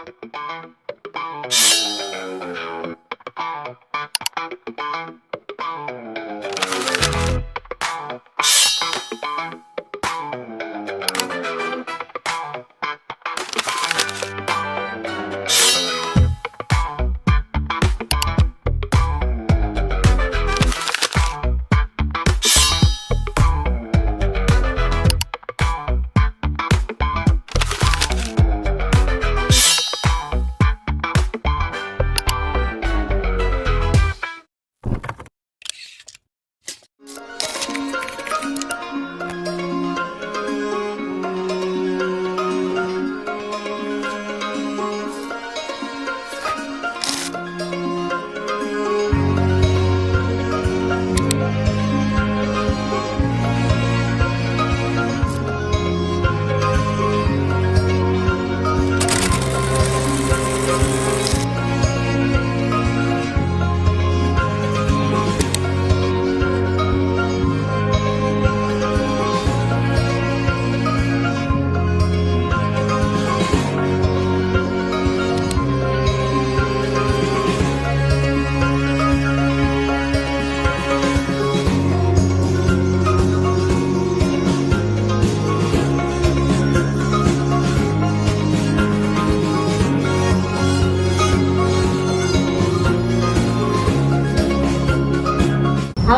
Halo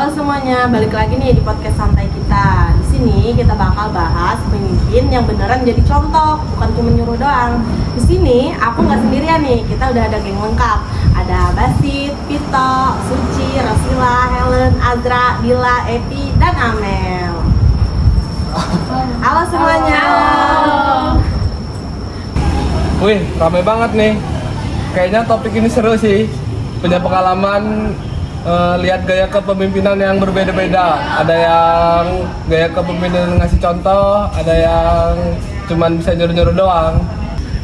semuanya, balik lagi nih di podcast santai kita. Di sini kita bakal bahas pemimpin yang beneran jadi contoh, bukan cuma nyuruh doang. Di sini aku nggak sendirian nih, kita udah ada geng lengkap. Ada Basit, Pito, Suci, Rosila, Helen, Azra, Dila, Epi, dan Amel. Halo semuanya. Halo. Wih, ramai banget nih. Kayaknya topik ini seru sih. Punya pengalaman lihat gaya kepemimpinan yang berbeda-beda. Ada yang gaya kepemimpinan ngasih contoh, ada yang cuman bisa nyuruh-nyuruh doang.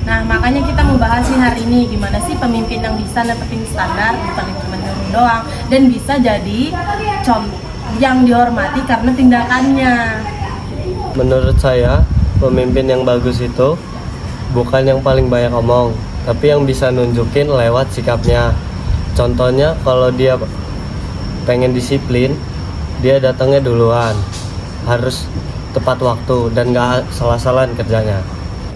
Nah, makanya kita mau bahas nih hari ini gimana sih pemimpin yang bisa nepetin standar, bukan cuma nyuruh doang, dan bisa jadi contoh yang dihormati karena tindakannya. Menurut saya, pemimpin yang bagus itu bukan yang paling banyak omong, tapi yang bisa nunjukin lewat sikapnya. Contohnya kalau dia pengen disiplin, dia datangnya duluan, harus tepat waktu dan gak salah-salahan kerjanya.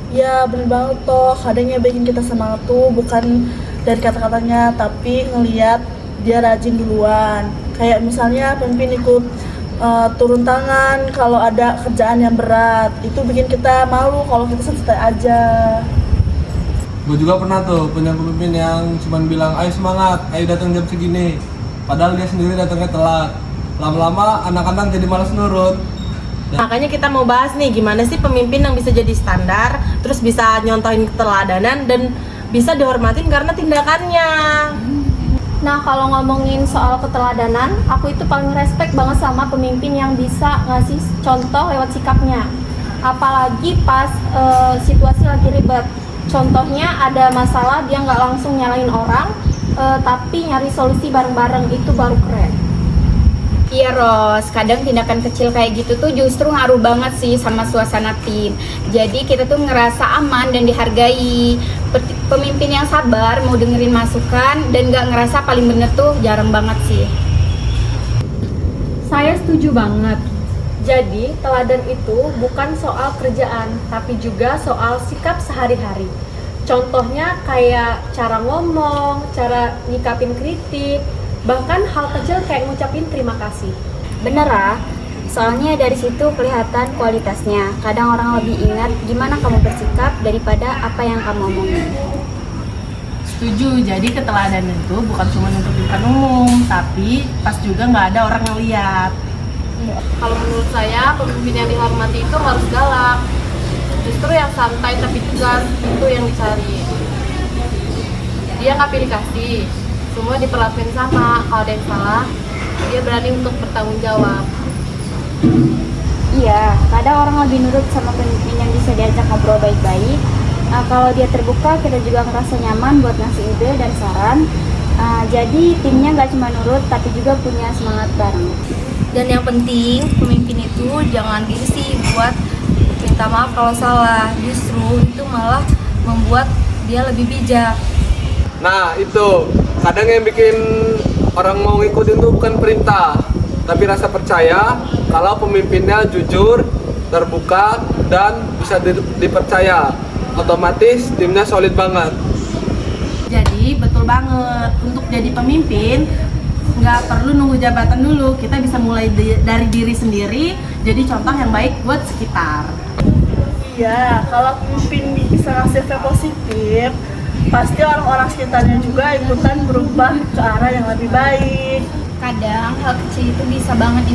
Ya bener banget toh, kadang yang bikin kita semangat tuh bukan dari kata-katanya, tapi ngeliat dia rajin duluan. Kayak misalnya pemimpin ikut turun tangan kalau ada kerjaan yang berat, itu bikin kita malu kalau kita santai aja. Gue juga pernah tuh punya pemimpin yang cuman bilang, ayo semangat, ayo datang jam segini. Padahal dia sendiri datangnya telat. Lama-lama anak-anak jadi malas nurut. Makanya kita mau bahas nih gimana sih pemimpin yang bisa jadi standar, terus bisa nyontohin keteladanan dan bisa dihormatin karena tindakannya. Nah, kalau ngomongin soal keteladanan, aku itu paling respect banget sama pemimpin yang bisa ngasih contoh lewat sikapnya. Apalagi pas situasi lagi ribet. Contohnya ada masalah, dia nggak langsung nyalain orang, tapi nyari solusi bareng-bareng, itu baru keren. Iya Ros, kadang tindakan kecil kayak gitu tuh justru ngaruh banget sih sama suasana tim. Jadi kita tuh ngerasa aman dan dihargai. Pemimpin yang sabar, mau dengerin masukan, dan gak ngerasa paling bener tuh jarang banget sih. Saya setuju banget. Jadi, teladan itu bukan soal kerjaan, tapi juga soal sikap sehari-hari. Contohnya kayak cara ngomong, cara nyikapin kritik, bahkan hal kecil kayak ngucapin terima kasih. Bener ah, soalnya dari situ kelihatan kualitasnya. Kadang orang lebih ingat gimana kamu bersikap daripada apa yang kamu omongin. Setuju, jadi keteladanan itu bukan cuma untuk di depan umum, tapi pas juga nggak ada orang ngeliat. Kalau menurut saya, pemimpin yang dihormati itu harus galak. Justru yang santai tapi tegas itu yang dicari. Dia nggak pilih kasih, semua diperlakuin sama. Kalau ada yang salah, dia berani untuk bertanggung jawab. Iya, kadang orang lebih nurut sama pemimpin yang bisa diajak ngobrol baik-baik. Kalau dia terbuka, kita juga ngerasa nyaman buat ngasih ide dan saran. Jadi timnya nggak cuma nurut, tapi juga punya semangat bareng. Dan yang penting, pemimpin itu jangan gengsi buat minta maaf kalau salah. Justru itu malah membuat dia lebih bijak. Nah itu, kadang yang bikin orang mau ngikutin itu bukan perintah, tapi rasa percaya kalau pemimpinnya jujur, terbuka, dan bisa dipercaya. Otomatis timnya solid banget. Jadi betul banget, untuk jadi pemimpin nggak perlu nunggu jabatan dulu. Kita bisa mulai dari diri sendiri, jadi contoh yang baik buat sekitar. Iya, kalau pemimpin bisa ngasih efek positif, pasti orang-orang sekitarnya juga ikutan berubah ke arah yang lebih baik. Kadang hal kecil itu bisa banget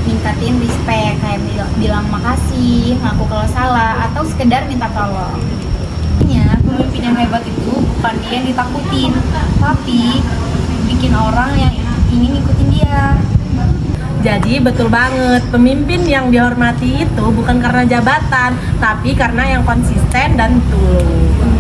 ningkatin respect, kayak bilang makasih, ngaku kalau salah, atau sekedar minta tolong. Pemimpin yang hebat itu bukan dia yang ditakutin, tapi bikin orang yang ingin ngikutin dia. Jadi betul banget, pemimpin yang dihormati itu bukan karena jabatan, tapi karena yang konsisten dan tulus.